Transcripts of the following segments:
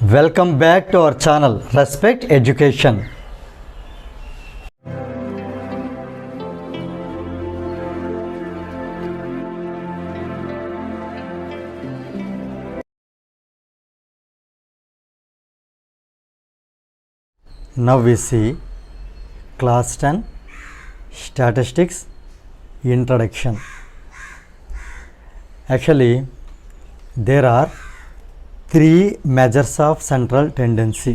Welcome back to our channel Respect Education. Now we see class 10 statistics introduction. Actually there are three measures of central tendency.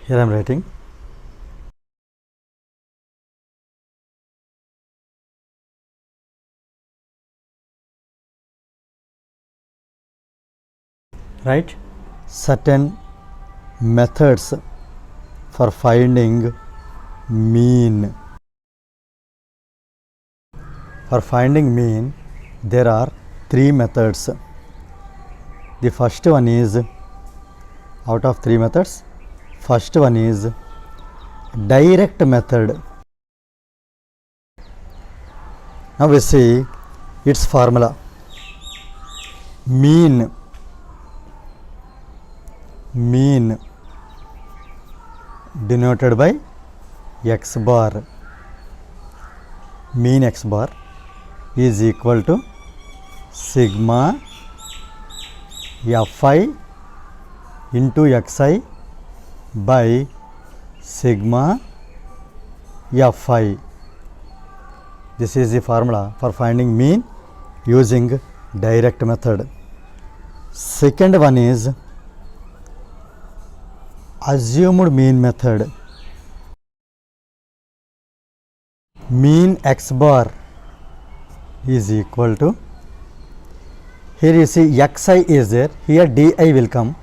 Here I am writing. Right? Certain methods for finding mean. For finding mean, there are three methods. The first one is, out of three methods, first one is direct method. Now we see its formula. Mean denoted by x bar. Mean x bar is equal to sigma fi into xi by sigma fi. This is the formula for finding mean using direct method. Second one is assumed mean method. Mean x bar is equal to, here you see xi is there, here di will come.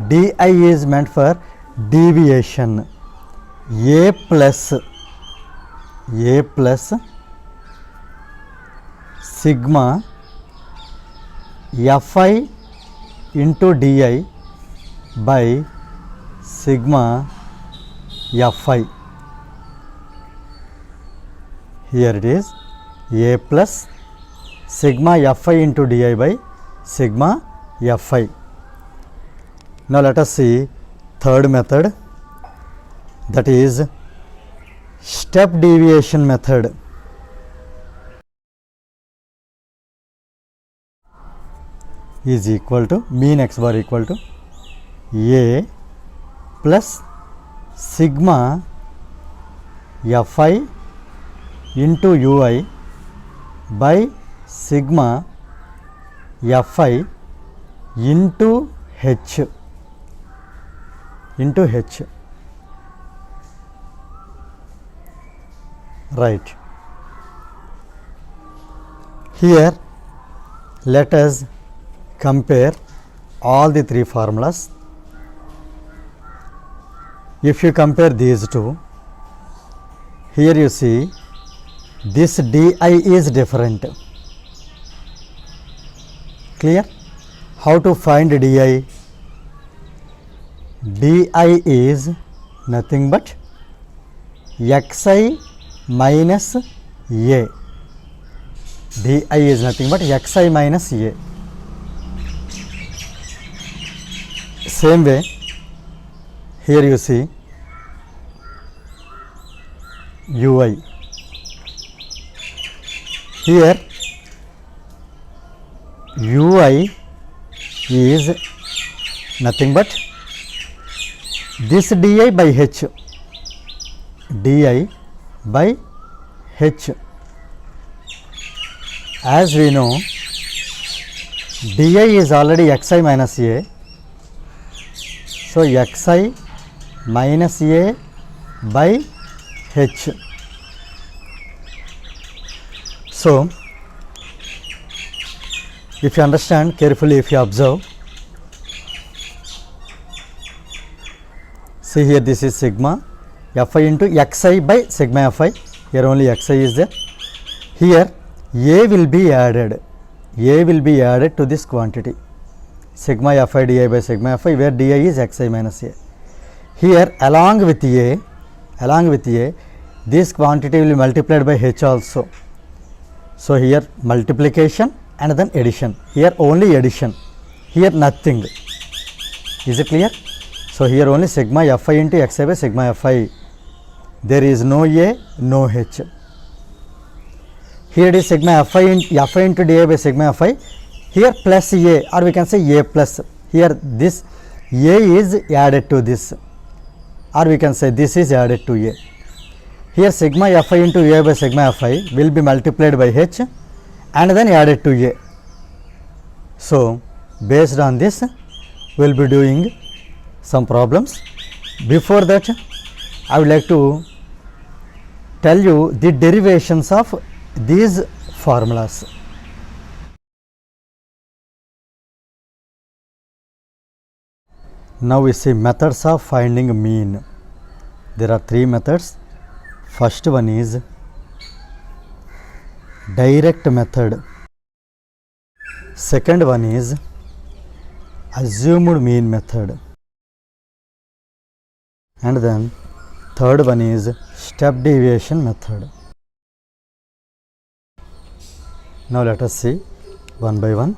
Di is meant for deviation. A plus sigma fi into di by sigma fi. Here it is a plus sigma fi into di by sigma fi. Now let us see third method, that is step deviation method. Is equal to, mean x bar equal to a plus sigma fi into ui by sigma fi into h. Right. Here let us compare all the three formulas. If you compare these two, here you see this di is different. Clear? How to find di? Di is nothing but xi minus a. Di is nothing but xi minus a. Same way, here you see ui. Here ui is nothing but this di by h. Di by h. As we know, di is already xi minus a. So xi minus a by h. So if you understand carefully, if you observe, see here this is sigma fi into xi by sigma fi. Here only xi is there. Here a will be added. A will be added to this quantity. Sigma fi di by sigma fi, where di is xi minus a. Here along with a, this quantity will be multiplied by h also. So here multiplication and then addition. Here only addition. Here nothing. Is it clear? So here only sigma fi into xi by sigma fi. There is no a, no h. Here it is sigma fi into di by sigma fi. Here plus a, or we can say a plus. Here this a is added to this, or we can say this is added to a. Here sigma fi into a by sigma fi will be multiplied by h and then added to a. So based on this we will be doing some problems. Before that, I would like to tell you the derivations of these formulas. Now we see methods of finding mean. There are three methods. First one is direct method. Second one is assumed mean method. And then third one is step deviation method. Now let us see one by one.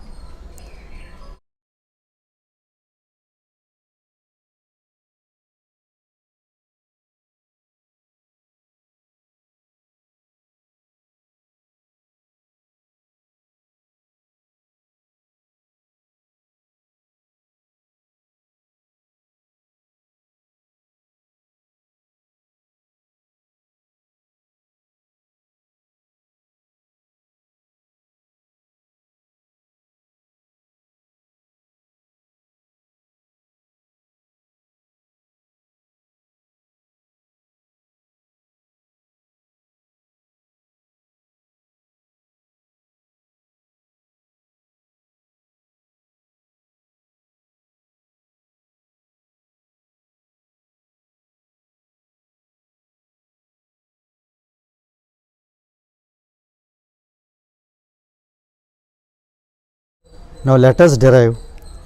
Now let us derive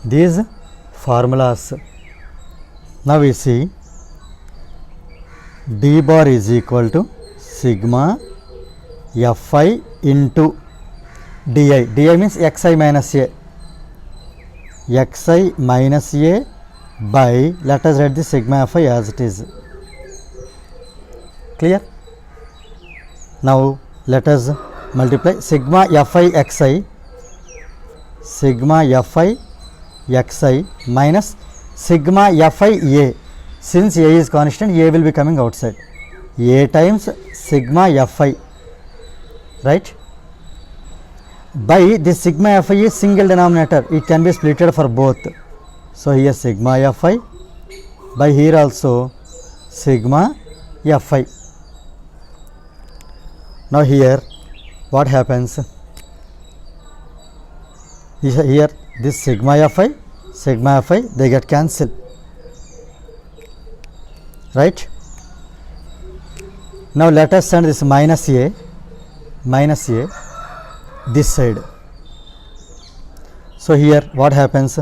these formulas. Now we see d bar is equal to sigma fi into di. Di means xi minus a. Xi minus a by, let us write the sigma fi as it is. Clear? Now let us multiply sigma fi xi, sigma fi xi minus sigma fi a. Since a is constant, a will be coming outside. A times sigma fi, right? By this sigma fi is single denominator, it can be splitted for both. So here sigma fi, by here also sigma fi. Now here what happens? Here this sigma fi they get cancelled, right? Now let us send this minus a this side. So here what happens?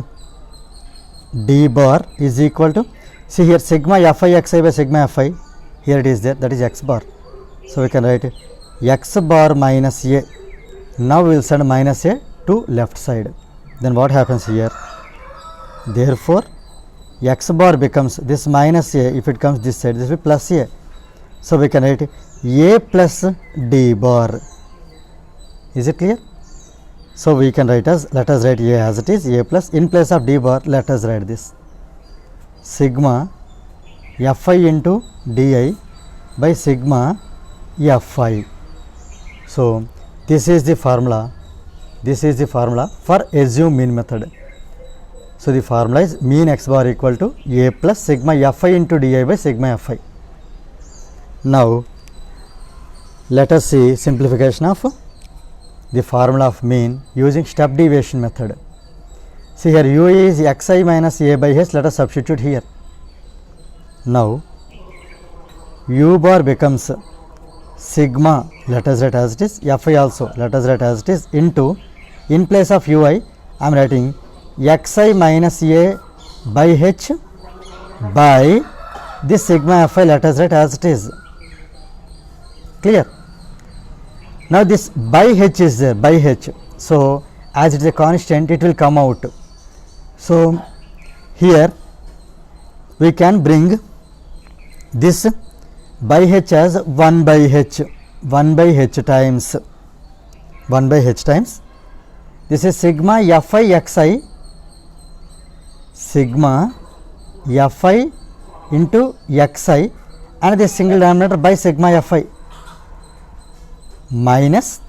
D bar is equal to, see here sigma fi xi by sigma fi, here it is there, that is x bar. So we can write x bar minus a. Now we will send minus a to left side. Then what happens here? Therefore x bar becomes this minus a, if it comes this side, this will be plus a. So we can write a plus d bar. Is it clear? So we can write as, let us write a as it is, a plus, in place of d bar let us write this sigma fi into di by sigma fi. So this is the formula for assume mean method. So the formula is mean x bar equal to a plus sigma fi into di by sigma fi. Now let us see simplification of the formula of mean using step deviation method. See here u is xi minus a by h, let us substitute here. Now u bar becomes sigma, let us write as it is, fi also let us write as it is, into, in place of ui I am writing xi minus a by h by this sigma fi, let us write as it is. Clear? Now this by h is there, by h. So as it is a constant, it will come out. So here we can bring this by h as 1 by h, 1 by h times, 1 by h times. This is sigma fi xi, sigma fi into xi, and this single denominator by sigma fi minus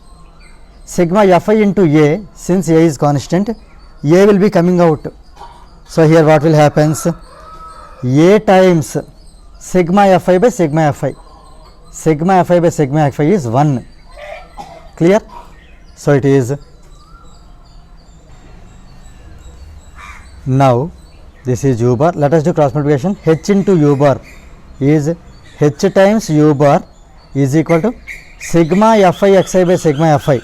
sigma fi into a, since a is constant, a will be coming out. So here what will happens? A times sigma fi by sigma fi. Sigma fi by sigma fi is 1. Clear? So it is. Now this is u bar. Let us do cross multiplication. H into u bar is h times u bar is equal to sigma fi xi by sigma fi.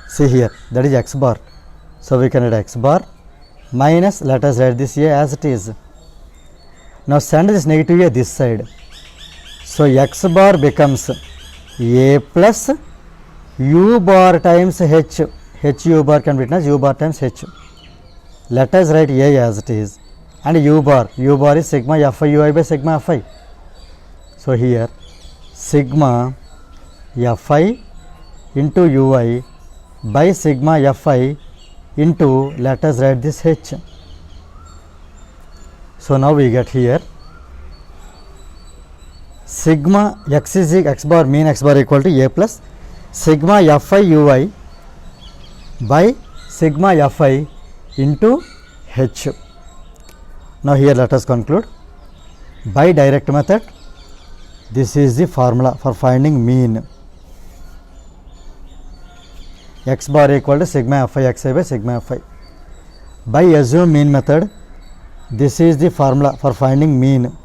See here, that is x bar. So we can write x bar minus, let us write this a as it is. Now send this negative a this side. So x bar becomes a plus u bar times h. H u bar can be written as u bar times h. Let us write a as it is, and u bar is sigma fi ui by sigma fi. So here sigma fi into ui by sigma fi into, let us write this h. So now we get here sigma x is x bar, mean x bar equal to a plus sigma fi ui by sigma fi into h. Now here let us conclude by direct method. This is the formula for finding mean. X bar equal to sigma fi xi by sigma fi. By assume mean method, this is the formula for finding mean.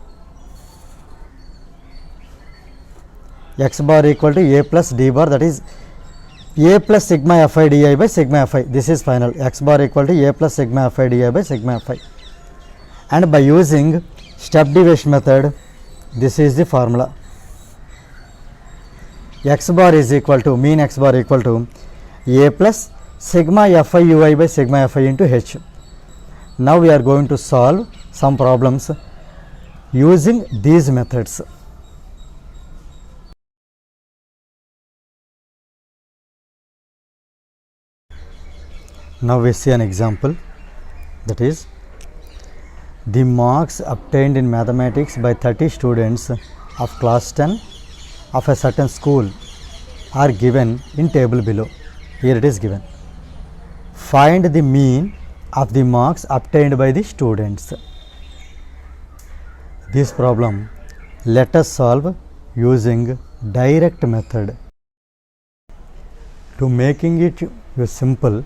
X bar equal to a plus d bar, that is a plus sigma fi di by sigma fi. This is final. X bar equal to a plus sigma fi di by sigma fi. And by using step deviation method, this is the formula. X bar is equal to, mean x bar equal to a plus sigma fi ui by sigma fi into h. Now we are going to solve some problems using these methods. Now we see an example, that is the marks obtained in mathematics by 30 students of class 10 of a certain school are given in table below. Here it is given. Find the mean of the marks obtained by the students. This problem let us solve using direct method. To making it simple,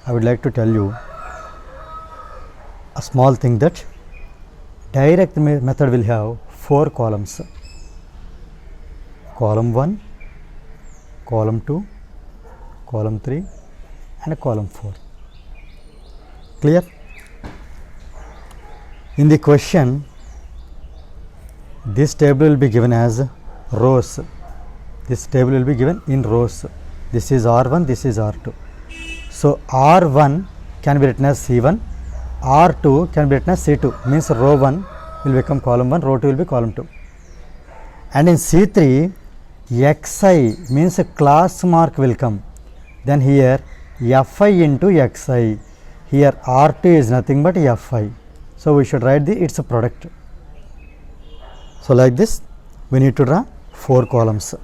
I would like to tell you a small thing, that direct method will have 4 columns. Column 1, column 2, column 3 and column 4. Clear? In the question, this table will be given as rows. This table will be given in rows. This is R1, this is R2. So R1 can be written as C1, R2 can be written as C2, means row 1 will become column 1, row 2 will be column 2. And in C3, Xi means a class mark will come. Then here Fi into Xi. Here R2 is nothing but Fi. So we should write its product. So like this, we need to draw 4 columns.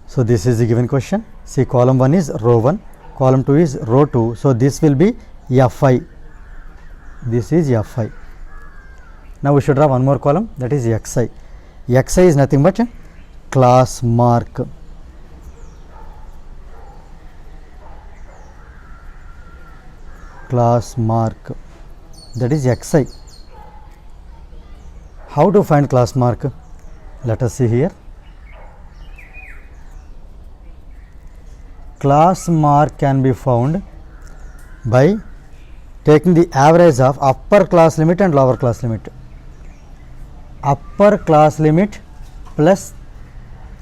So this is the given question. See, column 1 is row 1, column 2 is row 2. So this will be Fi. This is Fi. Now we should draw one more column, that is Xi. Xi is nothing but class mark. Class mark, that is Xi. How to find class mark? Let us see here. Class mark can be found by taking the average of upper class limit and lower class limit. Upper class limit plus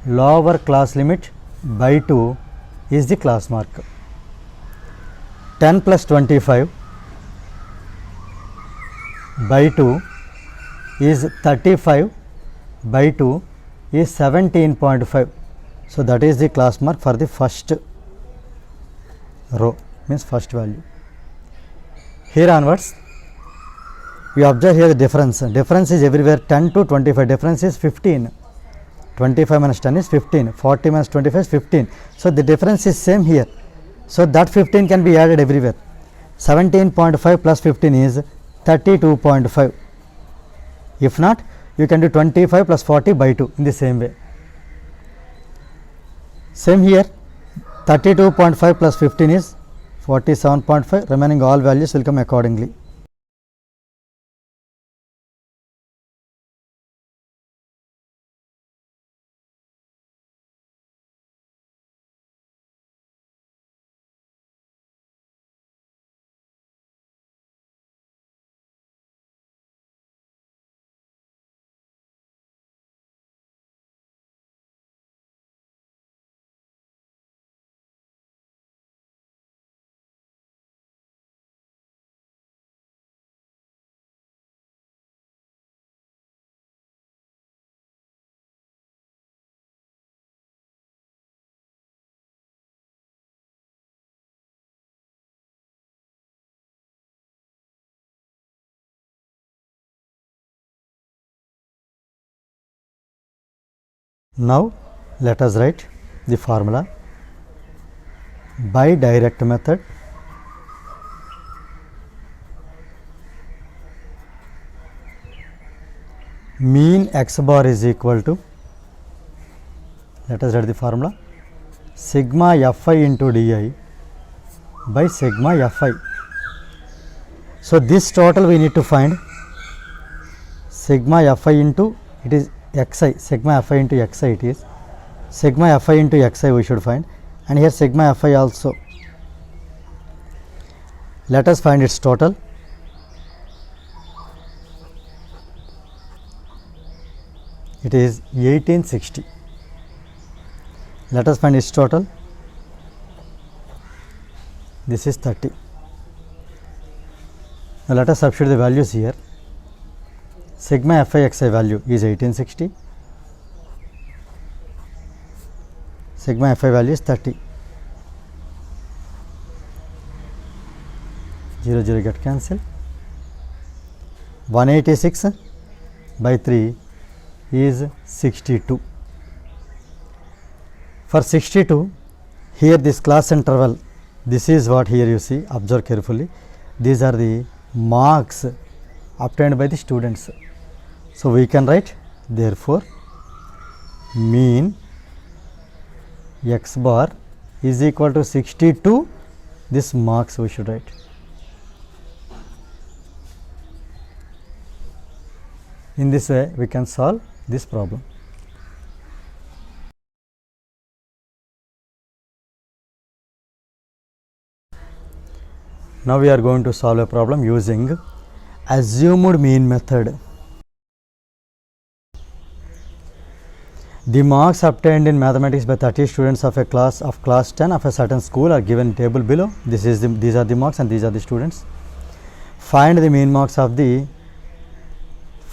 lower class limit by 2 is the class mark. 10 plus 25, by 2 is 35 by 2 is 17.5. So that is the class mark for the first row, means first value. Here onwards we observe here the difference. Difference is everywhere 10 to 25. Difference is 15. 25 minus 10 is 15. 40 minus 25 is 15. So the difference is same here. So that 15 can be added everywhere. 17.5 plus 15 is 32.5. If not, you can do 25 plus 40 by 2 in the same way. Same here, 32.5 plus 15 is 47.5. Remaining all values will come accordingly. Now let us write the formula. By direct method, mean x bar is equal to, let us write the formula, sigma fi into di by sigma fi. So this total we need to find, sigma fi into, it is xi, sigma fi into xi, it is sigma fi into xi we should find, and here sigma fi also. Let us find its total. It is 1860. Let us find its total. This is 30. Now let us substitute the values here. Sigma fi xi value is 1860. Sigma fi value is 30. 0 0 get cancelled. 186 by 3 is 62. For 62, here this class interval, this is what here you see, observe carefully. These are the marks obtained by the students. So we can write, therefore mean x bar is equal to 62, this marks we should write. In this way we can solve this problem. Now we are going to solve a problem using assumed mean method. The marks obtained in mathematics by 30 students of a class 10 of a certain school are given in table below. These are the marks and these are the students. Find the mean marks of the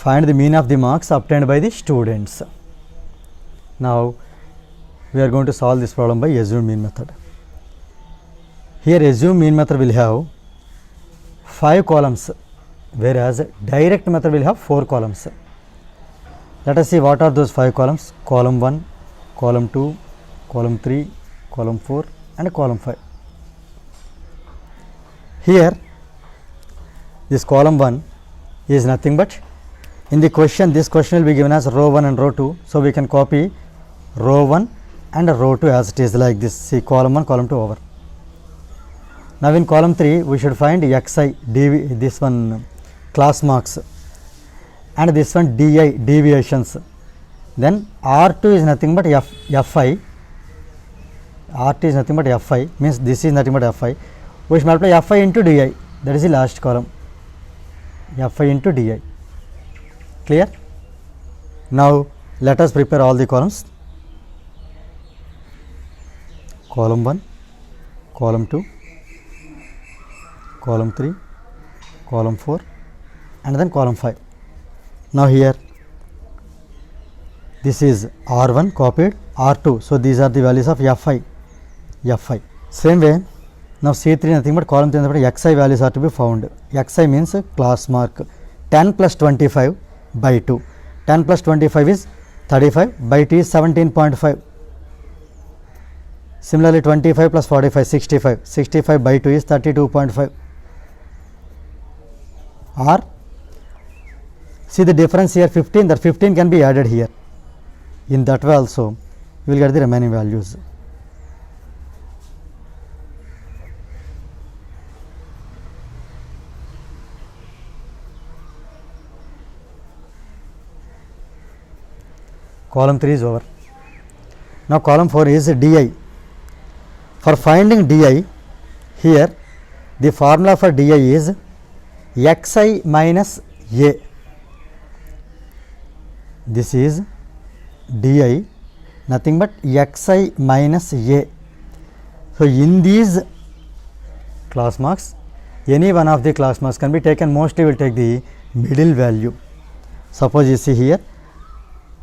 marks obtained by the students. Now we are going to solve this problem by assumed mean method. Here assumed mean method will have 5 columns, whereas direct method will have 4 columns. Let us see what are those 5 columns. Column 1, column 2, column 3, column 4 and column 5. Here this column 1 is nothing but, in the question, this question will be given as row 1 and row 2. So we can copy row 1 and row 2 as it is, like this. See, column 1, column 2 over. Now in column 3 we should find xi, this one class marks, and this one di, deviations. Then R2 is nothing but fi. R2 is nothing but fi, means this is nothing but fi. We should multiply fi into di, that is the last column, fi into di. Clear? Now let us prepare all the columns. Column 1, column 2, column 3, column 4 and then column 5. Now here this is R1 copied, R2. So these are the values of Fi. Same way, now C3 nothing but column 3 Xi values are to be found. Xi means class mark. 10 plus 25 by 2. 10 plus 25 is 35, by 2 is 17.5. Similarly, 25 plus 45, 65. 65 by 2 is 32.5. Or see the difference here 15, that 15 can be added here. In that way also you will get the remaining values. Column 3 is over. Now column 4 is di. For finding di, here the formula for di is xi minus a. This is di, nothing but xi minus a. So in these class marks, any one of the class marks can be taken. Mostly will take the middle value. Suppose you see here,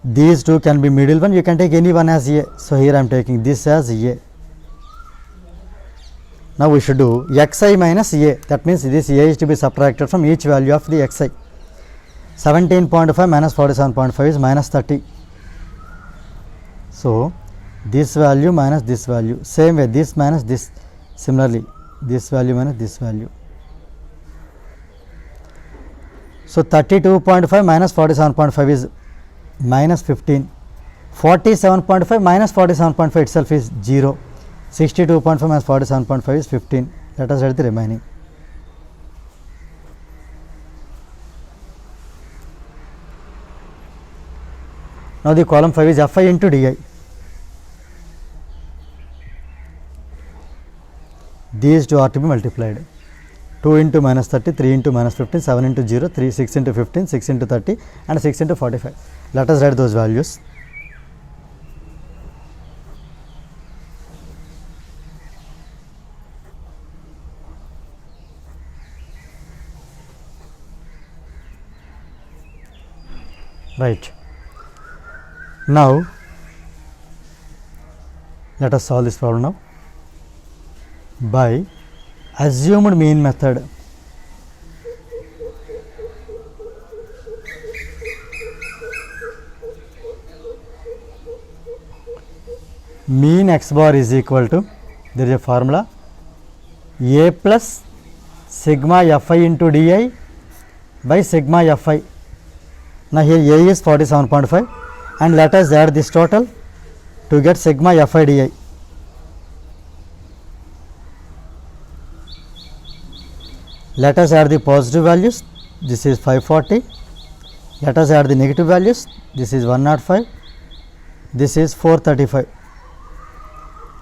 these two can be middle one, you can take any one as a. So here I am taking this as a. Now we should do xi minus a, that means this a is to be subtracted from each value of the xi. 17.5 minus 47.5 is minus 30. So this value minus this value, same way this minus this, similarly this value minus this value. So 32.5 minus 47.5 is minus 15. 47.5 minus 47.5 itself is 0. 62.5 minus 47.5 is 15. Let us write the remaining. Now the column 5 is Fi into di. These two are to be multiplied. 2 into minus 30, 3 into minus 15, 7 into 0, 3, 6 into 15, 6 into 30 and 6 into 45. Let us write those values. Right. Now let us solve this problem now by assumed mean method. Mean x bar is equal to, there is a formula, a plus sigma fi into di by sigma fi. Now here a is 47.5 and let us add this total to get sigma fi di. Let us add the positive values, this is 540. Let us add the negative values, this is 105, this is 435.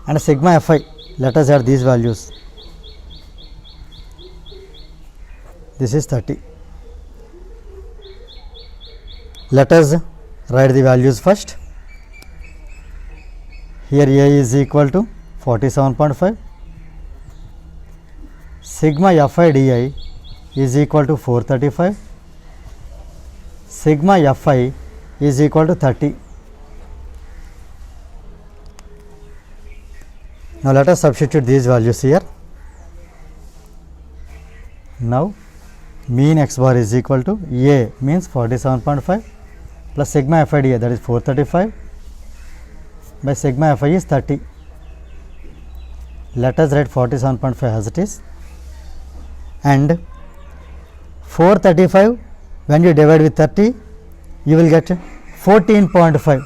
And sigma fi, let us add these values, this is 30. Let us write the values first. Here a is equal to 47.5, sigma fi di is equal to 435, sigma fi is equal to 30. Now let us substitute these values here. Now mean x bar is equal to a means 47.5 plus sigma fi di, that is 435 by sigma fi is 30. Let us write 47.5 as it is, and 435 when you divide with 30 you will get 14.5.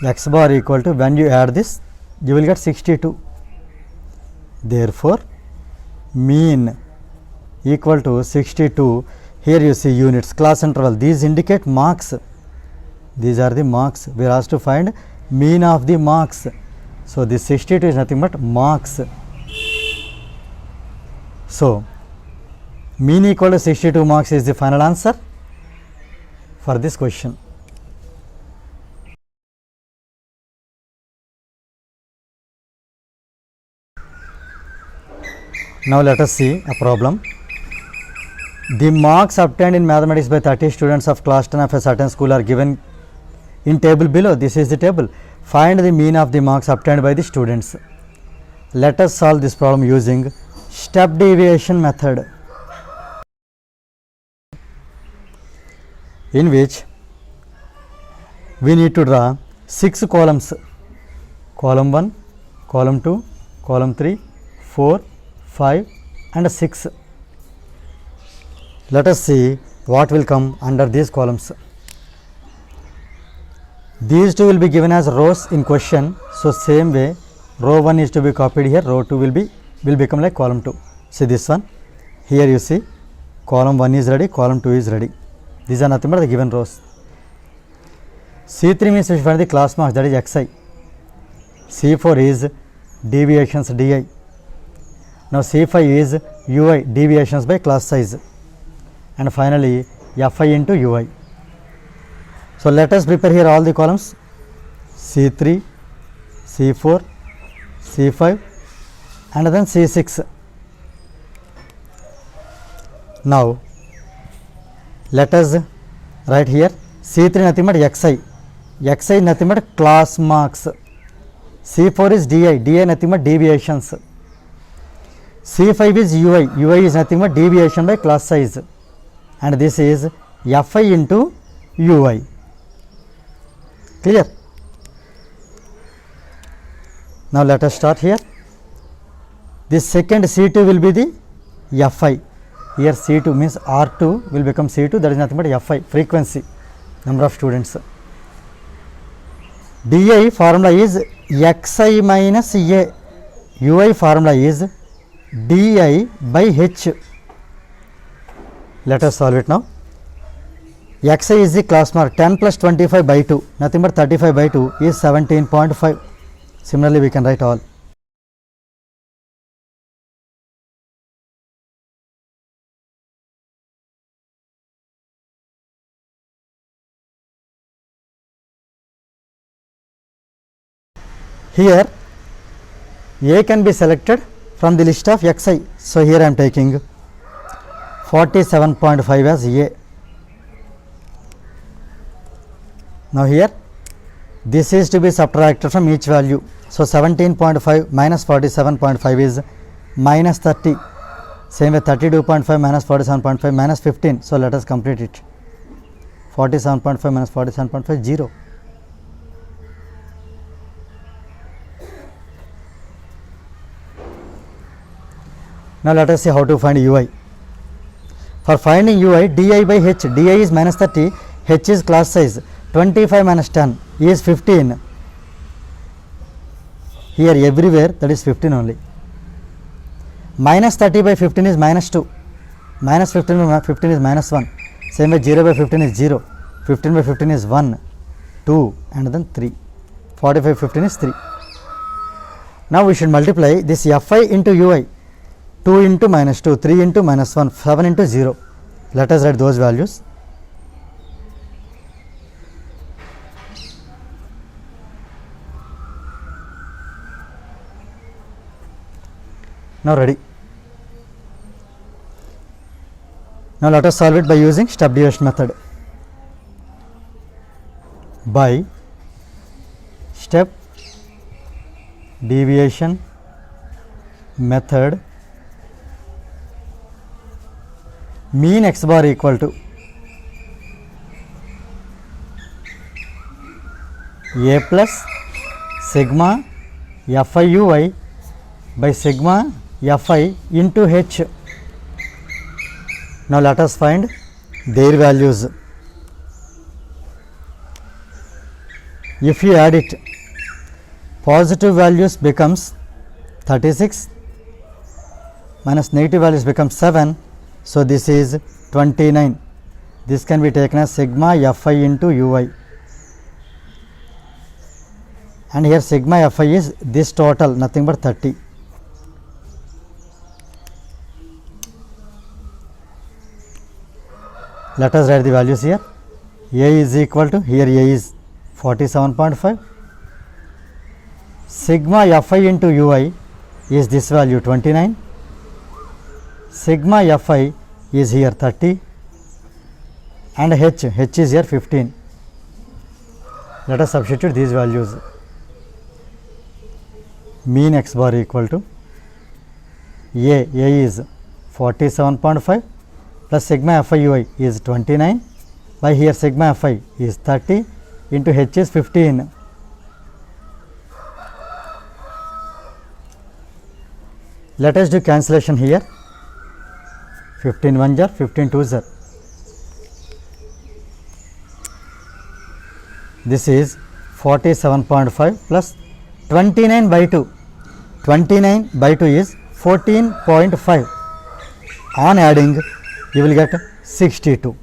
X bar equal to, when you add this you will get 62. Therefore mean equal to 62. Here you see units, class interval, these indicate marks. These are the marks. We are asked to find mean of the marks. So this 62 is nothing but marks. So mean equal to 62 marks is the final answer for this question. Now let us see a problem. The marks obtained in mathematics by 30 students of class 10 of a certain school are given in table below. This is the table. Find the mean of the marks obtained by the students. Let us solve this problem using step deviation method, in which we need to draw 6 columns. Column 1, column 2, column 3, 4, 5 and 6. Let us see what will come under these columns. These two will be given as rows in question. So same way, row 1 is to be copied here, row 2 will become like column 2. See this one. Here you see column 1 is ready, column 2 is ready. These are nothing but the given rows. C3 means we find the class marks, that is xi. C4 is deviations di. Now C5 is ui, deviations by class size. And finally fi into ui. So let us prepare here all the columns C3, C4, C5 and then C6. Now let us write here C3 nothing but xi. Xi is nothing but class marks. C4 is di, di nothing but deviations. C5 is ui, ui is nothing but deviation by class size. And this is fi into ui. Clear? Now let us start here. This second C2 will be the fi. Here C2 means R2 will become C2, that is nothing but fi, frequency, number of students. di formula is xi minus a. ui formula is di by h. Let us solve it now. xi is the class mark. 10 plus 25 by 2, nothing but 35 by 2 is 17.5. Similarly, we can write all. Here a can be selected from the list of xi. So here I am taking 47.5 as a. Now here this is to be subtracted from each value. So 17.5 minus 47.5 is minus 30. Same way 32.5 minus 47.5 minus 15. So let us complete it. 47.5 minus 47.5 0. Now let us see how to find ui. For finding ui, di by h, di is minus 30, h is class size, 25 minus 10 is 15. Here everywhere that is 15 only. Minus 30 by 15 is minus 2. Minus 15 by 15 is minus 1. Same way 0 by 15 is 0. 15 by 15 is 1, 2 and then 3. 45 15 is 3. Now we should multiply this fi into ui. 2 into minus 2, 3 into minus 1, 7 into 0. Let us write those values. Now ready. Now let us solve it by using step deviation method. By step deviation method, mean x bar equal to a plus sigma fi ui by sigma fi into h. Now let us find their values. If you add it, positive values becomes 36 minus negative values become 7, So this is 29. This can be taken as sigma Fi into Ui. And here sigma Fi is this total, nothing but 30. Let us write the values here. A is equal to, here A is 47.5. Sigma Fi into Ui is this value 29. Sigma Fi is here 30. And H is here 15. Let us substitute these values. Mean x bar equal to A is 47.5 plus sigma Fi Ui is 29 by here sigma Fi is 30 into H is 15. Let us do cancellation here. 15 1 jar, 15 2 jar. This is 47.5 plus 29 by 2. 29 by 2 is 14.5. On adding, you will get 62.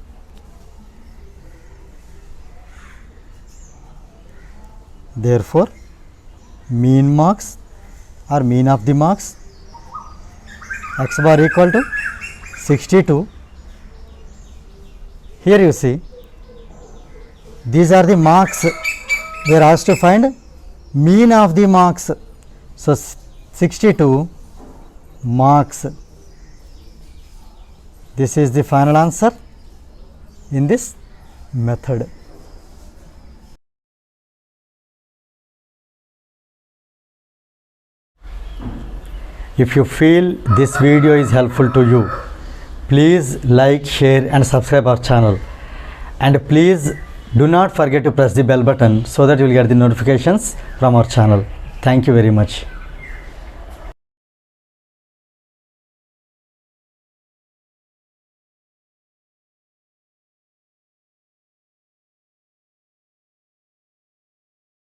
Therefore, mean marks or mean of the marks x bar equal to 62. Here you see, these are the marks. We are asked to find mean of the marks. So 62 marks. This is the final answer in this method. If you feel this video is helpful to you, please like, share and subscribe our channel. And please do not forget to press the bell button so that you will get the notifications from our channel. Thank you very much.